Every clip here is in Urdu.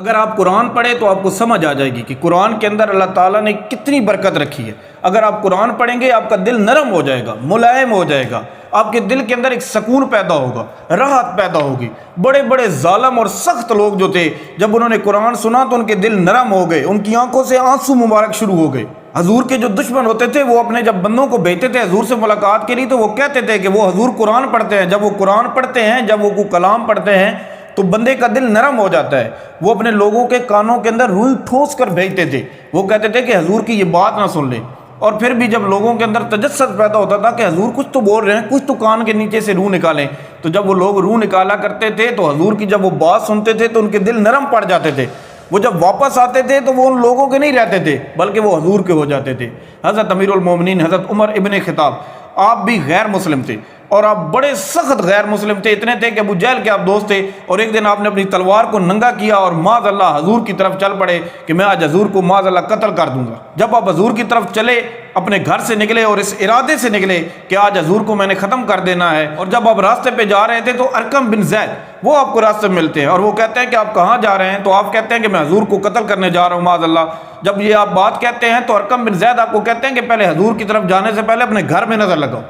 اگر آپ قرآن پڑھیں تو آپ کو سمجھ آ جائے گی کہ قرآن کے اندر اللہ تعالیٰ نے کتنی برکت رکھی ہے۔ اگر آپ قرآن پڑھیں گے آپ کا دل نرم ہو جائے گا، ملائم ہو جائے گا، آپ کے دل کے اندر ایک سکون پیدا ہوگا، راحت پیدا ہوگی۔ بڑے بڑے ظالم اور سخت لوگ جو تھے، جب انہوں نے قرآن سنا تو ان کے دل نرم ہو گئے، ان کی آنکھوں سے آنسو مبارک شروع ہو گئے۔ حضور کے جو دشمن ہوتے تھے وہ اپنے جب بندوں کو بھیجتے تھے حضور سے ملاقات کے لیے تو وہ کہتے تھے کہ وہ حضور قرآن پڑھتے ہیں۔ جب وہ قرآن پڑھتے ہیں، جب وہ کوئی کلام پڑھتے ہیں تو بندے کا دل نرم ہو جاتا ہے۔ وہ اپنے لوگوں کے کانوں کے اندر روئی ٹھوس کر بھیجتے تھے، وہ کہتے تھے کہ حضور کی یہ بات نہ سن لیں۔ اور پھر بھی جب لوگوں کے اندر تجسس پیدا ہوتا تھا کہ حضور کچھ تو بول رہے ہیں، کچھ تو کان کے نیچے سے روح نکالیں، تو جب وہ لوگ روح نکالا کرتے تھے تو حضور کی جب وہ بات سنتے تھے تو ان کے دل نرم پڑ جاتے تھے۔ وہ جب واپس آتے تھے تو وہ ان لوگوں کے نہیں رہتے تھے بلکہ وہ حضور کے ہو جاتے تھے۔ حضرت امیر المومنین حضرت عمر ابن خطاب، آپ بھی غیر مسلم تھے اور آپ بڑے سخت غیر مسلم تھے، اتنے تھے کہ ابو جہل کے آپ دوست تھے، اور ایک دن آپ نے اپنی تلوار کو ننگا کیا اور معاذ اللہ حضور کی طرف چل پڑے کہ میں آج حضور کو معاذ اللہ قتل کر دوں گا۔ جب آپ حضور کی طرف چلے، اپنے گھر سے نکلے اور اس ارادے سے نکلے کہ آج حضور کو میں نے ختم کر دینا ہے، اور جب آپ راستے پہ جا رہے تھے تو ارقم بن زید وہ آپ کو راستے میں ملتے ہیں اور وہ کہتے ہیں کہ آپ کہاں جا رہے ہیں؟ تو آپ کہتے ہیں کہ میں حضور کو قتل کرنے جا رہا ہوں معاذ اللہ۔ جب یہ آپ بات کہتے ہیں تو ارقم بن زید آپ کو کہتے ہیں کہ پہلے حضور کی طرف جانے سے پہلے اپنے گھر میں نظر لگاؤ۔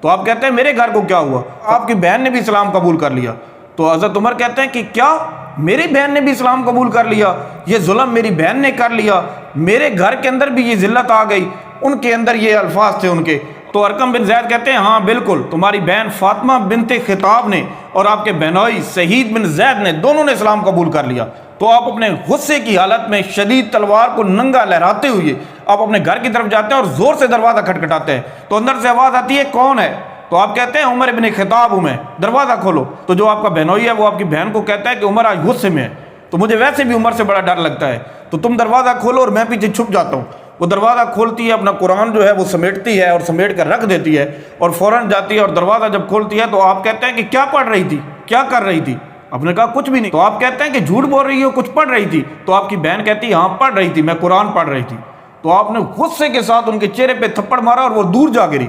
تو آپ کہتے ہیں میرے گھر کو کیا ہوا؟ آپ کی بہن نے بھی اسلام قبول کر لیا۔ تو حضرت عمر کہتے ہیں کہ کیا میری بہن نے بھی اسلام قبول کر لیا؟ یہ ظلم میری بہن نے کر لیا، میرے گھر کے اندر بھی یہ ذلت آ گئی۔ ان کے اندر یہ الفاظ تھے ان کے۔ تو ارقم بن زید کہتے ہیں ہاں بالکل، تمہاری بہن فاطمہ بنت خطاب نے اور آپ کے بہنوئی سعید بن زید نے دونوں نے اسلام قبول کر لیا۔ تو آپ اپنے غصے کی حالت میں شدید تلوار کو ننگا لہراتے ہوئے آپ اپنے گھر کی طرف جاتے ہیں اور زور سے دروازہ کھٹکھٹاتے ہیں۔ تو اندر سے آواز آتی ہے کون ہے؟ تو آپ کہتے ہیں عمر ابن خطاب ہوں میں، دروازہ کھولو۔ تو جو آپ کا بہنوئی ہے وہ آپ کی بہن کو کہتا ہے کہ عمر آج غصے میں ہے، تو مجھے ویسے بھی عمر سے بڑا ڈر لگتا ہے، تو تم دروازہ کھولو اور میں پیچھے چھپ جاتا ہوں۔ وہ دروازہ کھولتی ہے، اپنا قرآن جو ہے وہ سمیٹتی ہے اور سمیٹ کر رکھ دیتی ہے اور فوراً جاتی ہے اور دروازہ جب کھولتی ہے تو آپ کہتے ہیں کہ کیا پڑھ رہی تھی، کیا کر رہی تھی؟ آپ نے کہا کچھ بھی نہیں۔ تو آپ کہتے ہیں کہ جھوٹ بول رہی ہو، کچھ پڑھ رہی تھی؟ تو آپ کی بہن کہتی ہاں پڑھ رہی تھی، میں قرآن پڑھ رہی تھی۔ تو آپ نے غصے کے ساتھ ان کے چہرے پہ تھپڑ مارا اور وہ دور جا گری۔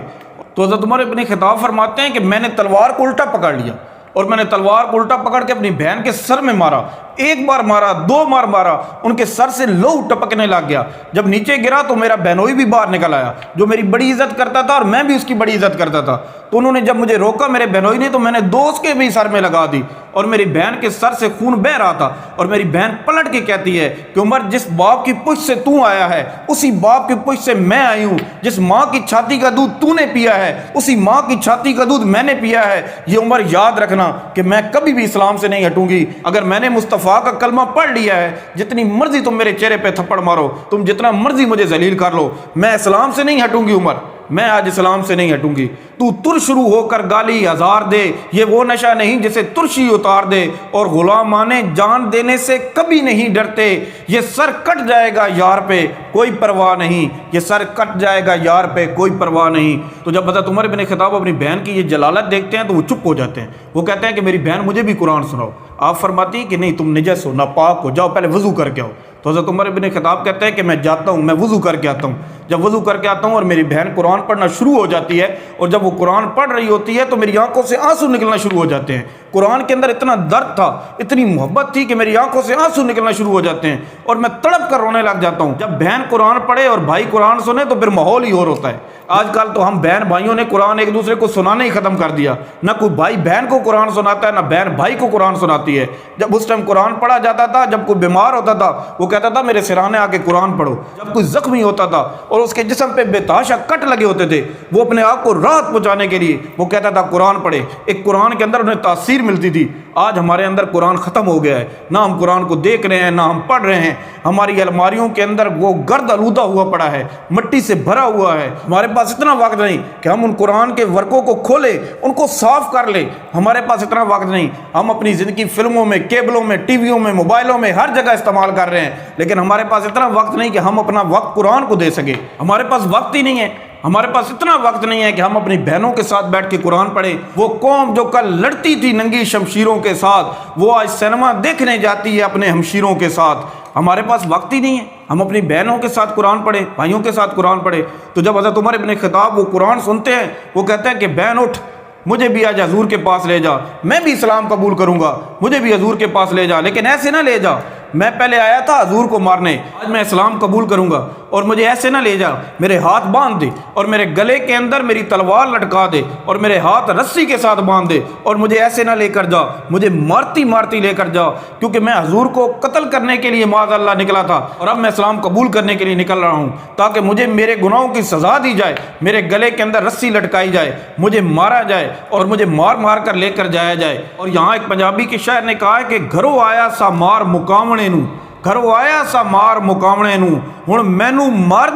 تو حضرت عمر ابن خطاب فرماتے ہیں کہ میں نے تلوار کو الٹا پکڑ لیا اور میں نے تلوار کو الٹا پکڑ کے اپنی بہن کے سر میں مارا، ایک بار مارا، دو بار مارا، ان کے سر سے لہو ٹپکنے لگ گیا۔ جب نیچے گرا تو میرا بہنوئی بھی باہر نکل آیا جو میری بڑی عزت کرتا تھا اور میں بھی اس کی بڑی عزت کرتا تھا۔ تو انہوں نے جب مجھے روکا میرے بہنوئی نے تو میں نے دوست کے بھی سر میں لگا دی اور میری بہن کے سر سے خون بہہ رہا تھا، اور میری بہن پلٹ کے کہتی ہے کہ عمر جس باپ کی پشت سے تو آیا ہے اسی باپ کی پشت سے میں آئی ہوں، جس ماں کی چھاتی کا دودھ تو نے پیا ہے اسی ماں کی چھاتی کا دودھ میں نے پیا ہے۔ یہ عمر یاد رکھنا کہ میں کبھی بھی اسلام سے نہیں ہٹوں گی۔ اگر میں نے مصطفیٰ کا کلمہ پڑھ لیا ہے، جتنی مرضی تم میرے چہرے پہ تھپڑ مارو، تم جتنا مرضی مجھے ذلیل کر لو، میں اسلام سے نہیں ہٹوں گی عمر، میں آج اسلام سے نہیں ہٹوں گی۔ تو ترش روح ہو کر گالی ہزار دے، یہ وہ نشہ نہیں جسے ترشی اتار دے، اور غلامانے جان دینے سے کبھی نہیں ڈرتے، یہ سر کٹ جائے گا یار پہ کوئی پرواہ نہیں، یہ سر کٹ جائے گا یار پہ کوئی پرواہ نہیں۔ تو جب حضرت عمر بن خطاب اپنی بہن کی یہ جلالت دیکھتے ہیں تو وہ چپ ہو جاتے ہیں، وہ کہتے ہیں کہ میری بہن مجھے بھی قرآن سناؤ۔ آپ فرماتی ہیں کہ نہیں تم نجس ہو، ناپاک ہو، جاؤ پہلے وضو کر کے آؤ۔ تو حضرت عمر بن خطاب کہتے ہیں کہ میں جاتا ہوں، میں وضو کر کے آتا ہوں۔ جب وضو کر کے آتا ہوں اور میری بہن قرآن پڑھنا شروع ہو جاتی ہے، اور جب وہ قرآن پڑھ رہی ہوتی ہے تو میری آنکھوں سے آنسو نکلنا شروع ہو جاتے ہیں۔ قرآن کے اندر اتنا درد تھا، اتنی محبت تھی کہ میری آنکھوں سے آنسو نکلنا شروع ہو جاتے ہیں اور میں تڑپ کر رونے لگ جاتا ہوں۔ جب بہن قرآن پڑھے اور بھائی قرآن سنے تو پھر ماحول ہی اور ہوتا ہے۔ آج کل تو ہم بہن بھائیوں نے قرآن ایک دوسرے کو سنانا ہی ختم کر دیا، نہ کوئی بھائی بہن کو قرآن سناتا ہے نہ بہن بھائی کو قرآن سناتی ہے۔ جب اس ٹائم قرآن پڑھا جاتا تھا، جب کوئی بیمار ہوتا تھا وہ کہتا تھا میرے سرانے آ کے قرآن پڑھو۔ جب کوئی زخمی ہوتا تھا اور اس کے جسم پہ بے تحاشا کٹ لگے ہوتے تھے، وہ اپنے آپ کو راحت پہنچانے کے لیے وہ کہتا تھا قرآن پڑھے۔ ایک قرآن کے اندر انہیں تاثیر ملتی تھی۔ آج ہمارے اندر قرآن ختم ہو گیا ہے، نہ ہم قرآن کو دیکھ رہے ہیں نہ ہم پڑھ رہے ہیں۔ ہماری الماریوں کے اندر وہ گرد آلودہ ہوا پڑا ہے، مٹی سے بھرا ہوا ہے۔ ہمارے پاس اتنا وقت نہیں کہ ہم ان قرآن کے ورقوں کو کھولیں، ان کو صاف کر لیں، ہمارے پاس اتنا وقت نہیں۔ ہم اپنی زندگی فلموں میں، کیبلوں میں، ٹی ویوں میں، موبائلوں میں ہر جگہ استعمال کر رہے ہیں، لیکن ہمارے پاس اتنا وقت نہیں کہ ہم اپنا وقت قرآن کو دے سکیں۔ ہمارے پاس وقت ہی نہیں ہے، ہمارے پاس اتنا وقت نہیں ہے کہ ہم اپنی بہنوں کے ساتھ بیٹھ کے قرآن پڑھیں۔ وہ قوم جو کل لڑتی تھی ننگی شمشیروں کے ساتھ، وہ آج سینما دیکھنے جاتی ہے اپنے ہمشیروں کے ساتھ۔ ہمارے پاس وقت ہی نہیں ہے ہم اپنی بہنوں کے ساتھ قرآن پڑھیں، بھائیوں کے ساتھ قرآن پڑھیں۔ تو جب حضرت عمر ابن خطاب وہ قرآن سنتے ہیں، وہ کہتے ہیں کہ بہن اٹھ، مجھے بھی آج حضور کے پاس لے جا، میں بھی اسلام قبول کروں گا، مجھے بھی حضور کے پاس لے جا، لیکن ایسے نہ لے جا میں پہلے آیا تھا حضور کو مارنے، آج میں اسلام قبول کروں گا، اور مجھے ایسے نہ لے جا، میرے ہاتھ باندھ دے اور میرے گلے کے اندر میری تلوار لٹکا دے اور میرے ہاتھ رسی کے ساتھ باندھ دے اور مجھے ایسے نہ لے کر جا، مجھے مارتی مارتی لے کر جا، کیونکہ میں حضور کو قتل کرنے کے لیے معاذ اللہ نکلا تھا، اور اب میں اسلام قبول کرنے کے لیے نکل رہا ہوں تاکہ مجھے میرے گناہوں کی سزا دی جائے، میرے گلے کے اندر رسی لٹکائی جائے، مجھے مارا جائے اور مجھے مار مار کر لے کر جایا جائے۔ اور یہاں ایک پنجابی کے شاعر نے کہا ہے کہ گھروں آیا سا مار مکاونے نو، گھروں آیا سا مار مکاونے نو، ہن مینوں مار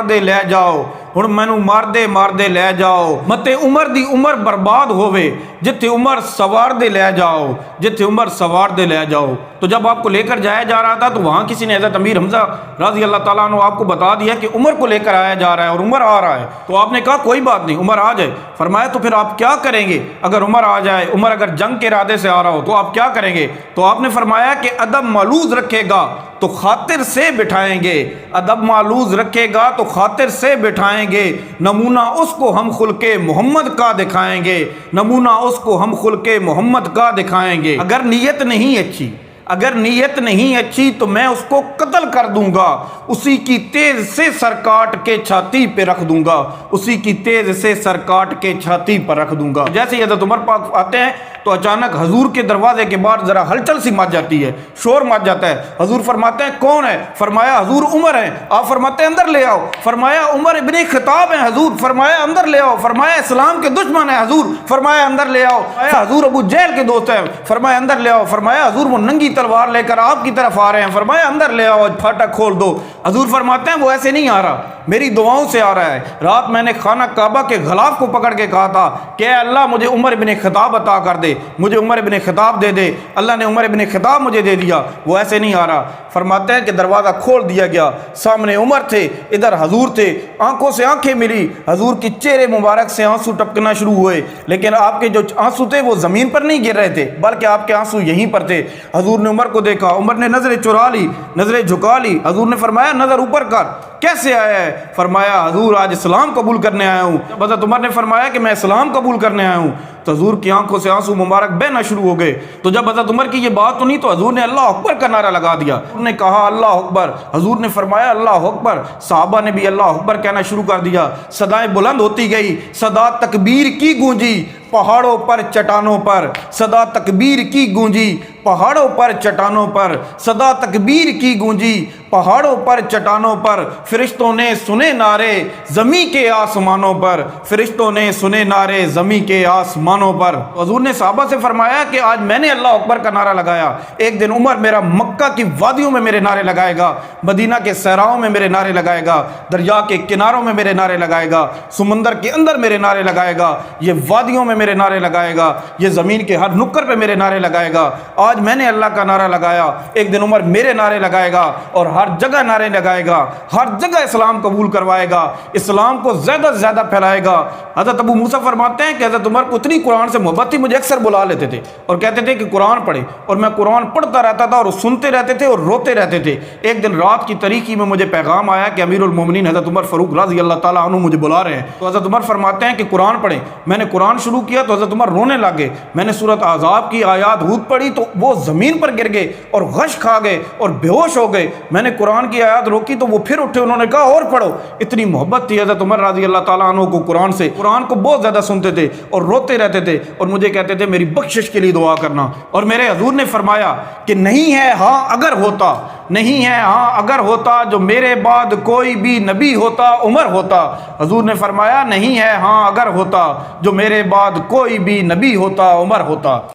دے لے جاؤ، ہن مینوں مار دے لے جاؤ، متے عمر دی عمر برباد ہووے، جتھے عمر سوار دے لے جاؤ، جتھے عمر سوار دے لے جاؤ۔ تو جب آپ کو لے کر جایا جا رہا تھا تو وہاں کسی نے حضرت امیر حمزہ رضی اللہ تعالیٰ عنہ آپ کو بتا دیا کہ عمر کو لے کر آیا جا رہا ہے اور عمر آ رہا ہے، تو آپ نے کہا کوئی بات نہیں، عمر آ جائے۔ فرمایا تو پھر آپ کیا کریں گے اگر عمر آ جائے، عمر اگر جنگ کے ارادے سے آ رہا ہو تو آپ کیا کریں گے؟ تو آپ نے فرمایا کہ ادب مالوز رکھے گا تو خاطر سے بٹھائیں گے، ادب مالوز رکھے گا تو خاطر سے بٹھائیں گے، نمونہ اس کو ہم خلق محمد کا دکھائیں گے، نمونہ اس کو ہم خلق محمد کا دکھائیں گے۔ اگر نیت نہیں اچھی، اگر نیت نہیں اچھی تو میں اس کو قتل کر دوں گا، اسی کی تیز سے سر کاٹ کے چھاتی پہ رکھ دوں گا، اسی کی تیز سے سر کاٹ کے چھاتی پر رکھ دوں گا۔ جیسے حضرت عمر پاک آتے ہیں تو اچانک حضور کے دروازے کے باہر ذرا ہلچل سی مچ جاتی ہے، شور مچ جاتا ہے۔ حضور فرماتے ہیں کون ہے؟ فرمایا حضور عمر ہیں۔ آپ فرماتے ہیں اندر لے آؤ۔ فرمایا عمر ابن خطاب ہیں حضور۔ فرمایا اندر لے آؤ۔ فرمایا اسلام کے دشمن ہیں حضور۔ فرمایا اندر لے آؤ۔ حضور ابو جہل کے دوست ہیں۔ فرمایا اندر لے آؤ۔ فرمایا حضور وہ ننگی تلوار لے کر آپ کی طرف آ رہے ہیں۔ فرمایا اندر لے آؤ، پھاٹک کھول دو۔ حضور فرماتے ہیں وہ ایسے نہیں آ رہا، میری دعاؤں سے آ رہا ہے۔ رات میں نے خانہ کعبہ کے غلاف کو پکڑ کے کہا تھا کہ اے اللہ مجھے عمر ابن خطاب عطا کر دے، مجھے عمر ابن خطاب دے دے۔ اللہ نے عمر ابن خطاب مجھے دے دیا، وہ ایسے نہیں آ رہا۔ فرماتے ہیں کہ دروازہ کھول دیا گیا، سامنے عمر تھے، ادھر حضور تھے، آنکھوں سے آنکھیں ملی، حضور کی چہرے مبارک سے آنسو ٹپکنا شروع ہوئے، لیکن آپ کے جو آنسو تھے وہ زمین پر نہیں گر رہے تھے بلکہ آپ کے آنسو یہیں پر تھے۔ حضور نے عمر کو دیکھا، عمر نے نظریں چرا لی، نظریں جھکا لی۔ حضور نے فرمایا نظر اوپر کر، کیسے آیا ہے؟ فرمایا حضور آج اسلام قبول کرنے آیا ہوں۔ حضرت عمر نے فرمایا کہ میں اسلام قبول کرنے آیا ہوں، تو حضور کی آنکھوں سے آنسو مبارک بہنا شروع ہو گئے۔ تو جب حضرت عمر کی یہ بات سنی تو حضور نے اللہ اکبر کا نعرہ لگا دیا، حضور نے کہا اللہ اکبر، حضور نے فرمایا اللہ اکبر، صحابہ نے بھی اللہ اکبر کہنا شروع کر دیا، صدائیں بلند ہوتی گئی، صدا تکبیر کی گونجی پہاڑوں پر چٹانوں پر، صدا تکبیر کی گونجی پہاڑوں پر چٹانوں پر، صدا تکبیر کی گونجی پہاڑوں پر چٹانوں پر، فرشتوں نے سنے نعرے زمیں کے آسمانوں پر، فرشتوں نے سنے نعرے زمیں کے آسمانوں پر۔ حضور نے صحابہ سے فرمایا کہ آج میں نے اللہ اکبر کا نعرہ لگایا، ایک دن عمر میرا مکہ کی وادیوں میں میرے نعرے لگائے گا، مدینہ کے صحراؤں میں میرے نعرے لگائے گا، دریا کے کناروں میں میرے نعرے لگائے گا، سمندر کے اندر میرے نعرے لگائے گا، یہ وادیوں میں میرے نعرے لگائے گا، یہ زمین کے ہر نکر پہ میرے نعرے لگائے گا۔ آج میں نے اللہ کا نعرہ لگایا، ایک دن عمر میرے نعرے لگائے گا اور ہر جگہ نعرے لگائے گا، ہر جگہ اسلام قبول کروائے گا، اسلام کو زیادہ سے زیادہ پھیلائے گا۔ حضرت ابو موسیٰ فرماتے ہیں کہ حضرت عمر کو اتنی قرآن سے محبت تھی، مجھے اکثر بلا لیتے تھے اور کہتے تھے کہ قرآن پڑھے، اور میں قرآن پڑھتا رہتا تھا اور سنتے رہتے تھے اور روتے رہتے تھے۔ ایک دن رات کی تاریکی میں مجھے پیغام آیا کہ امیر المومنین حضرت عمر فاروق رضی اللہ تعالیٰ عنہ مجھے بلا رہے ہیں۔ تو حضرت عمر فرماتے ہیں کہ قرآن پڑھیں۔ میں نے قرآن شروع کیا تو حضرت عمر رونے لگے۔ میں نے سورۃ احزاب کی آیات ہود پڑھی تو وہ زمین پر گر گئے اور غش کھا گئے اور بے ہوش ہو گئے۔ میں نے قرآن کی آیات روکی تو وہ پھر اٹھے، انہوں نے کہا اور پڑھو۔ اتنی محبت تھی حضرت عمر رضی اللہ تعالیٰ عنہ کو قرآن سے، قرآن کو بہت زیادہ سنتے تھے اور روتے رہتے تھے اور مجھے کہتے تھے میری بخشش کے لیے دعا کرنا۔ اور میرے حضور نے فرمایا کہ نہیں ہے ہاں اگر ہوتا، نہیں ہے ہاں اگر ہوتا جو میرے بعد کوئی بھی نبی ہوتا عمر ہوتا۔ حضور نے فرمایا نہیں ہے ہاں اگر ہوتا جو میرے بعد کوئی بھی نبی ہوتا عمر ہوتا۔